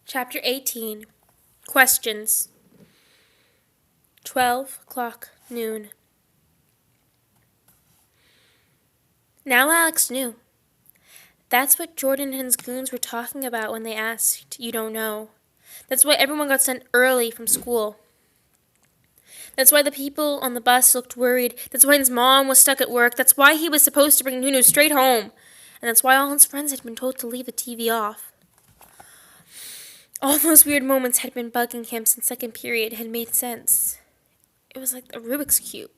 Chapter 18. Questions. 12 o'clock noon. Now Alex knew. That's what Jordan and his goons were talking about when they asked, "You don't know." That's why everyone got sent early from school. That's why the people on the bus looked worried. That's why his mom was stuck at work. That's why he was supposed to bring Nunu straight home. And that's why all his friends had been told to leave the TV off. All those weird moments had been bugging him since second period had made sense. It was like a Rubik's Cube,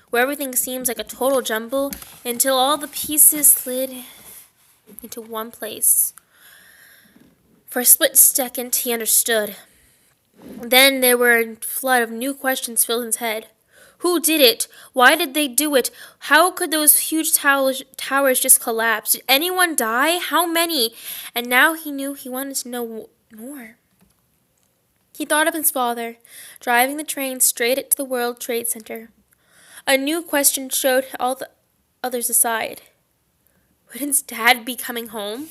where everything seems like a total jumble until all the pieces slid into one place. For a split second, he understood. Then there were a flood of new questions filled his head. Who did it? Why did they do it? How could those huge towers just collapse? Did anyone die? How many? And now he knew he wanted to know more. He thought of his father, driving the train straight to the World Trade Center. A new question showed all the others aside. Would his dad be coming home?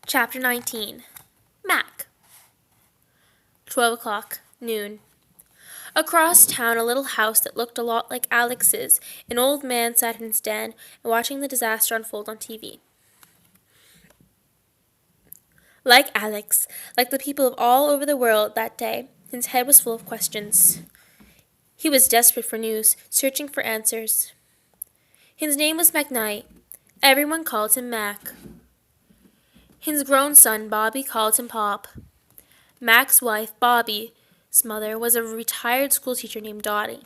Chapter 19. Mac. 12 o'clock, noon. Across town, a little house that looked a lot like Alex's, an old man sat in his den watching the disaster unfold on TV. Like Alex, like the people of all over the world that day, his head was full of questions. He was desperate for news, searching for answers. His name was McKnight. Everyone called him Mac. His grown son, Bobby, called him Pop. Mac's wife, Bobby's mother, was a retired schoolteacher named Dottie.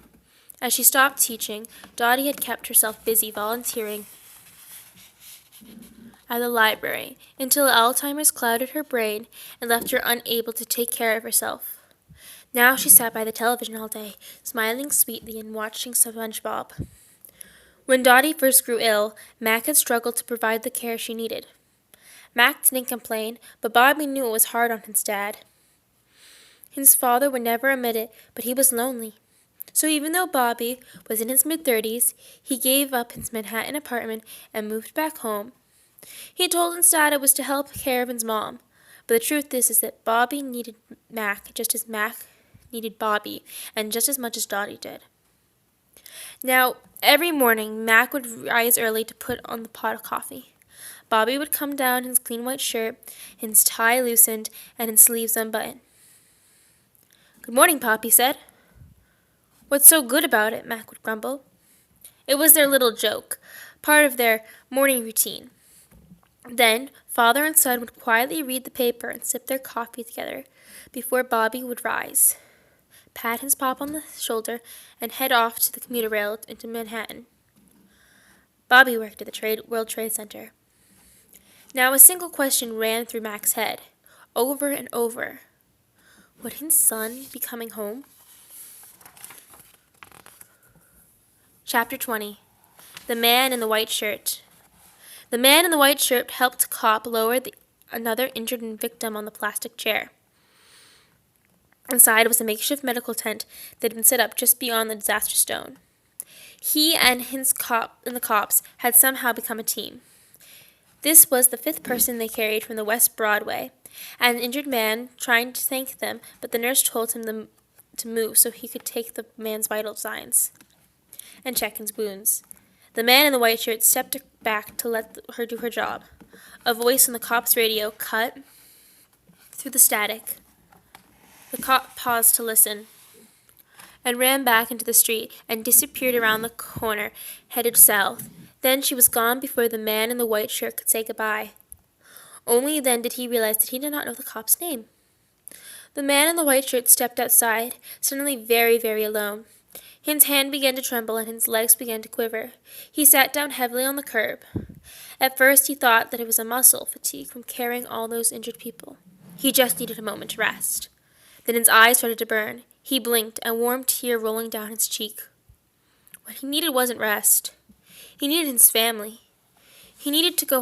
As she stopped teaching, Dottie had kept herself busy volunteering at the library until Alzheimer's clouded her brain and left her unable to take care of herself. Now she sat by the television all day, smiling sweetly and watching SpongeBob. When Dottie first grew ill, Mac had struggled to provide the care she needed. Mac didn't complain, but Bobby knew it was hard on his dad. His father would never admit it, but he was lonely. So even though Bobby was in his mid-30s, he gave up his Manhattan apartment and moved back home. He told his dad it was to help care of his mom, but the truth is that Bobby needed Mac just as Mac needed Bobby, and just as much as Dottie did. Now, every morning, Mac would rise early to put on the pot of coffee. Bobby would come down in his clean white shirt, his tie loosened, and his sleeves unbuttoned. "Good morning, Pop," he said. "What's so good about it?" Mac would grumble. It was their little joke, part of their morning routine. Then, father and son would quietly read the paper and sip their coffee together before Bobby would rise, pat his Pop on the shoulder, and head off to the commuter rail into Manhattan. Bobby worked at the World Trade Center. Now a single question ran through Mac's head, over and over. Would his son be coming home? Chapter 20. The Man in the White Shirt. The man in the white shirt helped a cop lower another injured victim on the plastic chair. Inside was a makeshift medical tent that had been set up just beyond the disaster zone. He and the cops had somehow become a team. This was the fifth person they carried from the West Broadway, an injured man trying to thank them, but the nurse told him to move so he could take the man's vital signs and check his wounds. The man in the white shirt stepped back to let her do her job. A voice on the cop's radio cut through the static. The cop paused to listen and ran back into the street and disappeared around the corner, headed south. Then she was gone before the man in the white shirt could say goodbye. Only then did he realize that he did not know the cop's name. The man in the white shirt stepped outside, suddenly very, very alone. His hand began to tremble and his legs began to quiver. He sat down heavily on the curb. At first he thought that it was a muscle fatigue from carrying all those injured people. He just needed a moment to rest. Then his eyes started to burn. He blinked, a warm tear rolling down his cheek. What he needed wasn't rest. He needed his family. He needed to go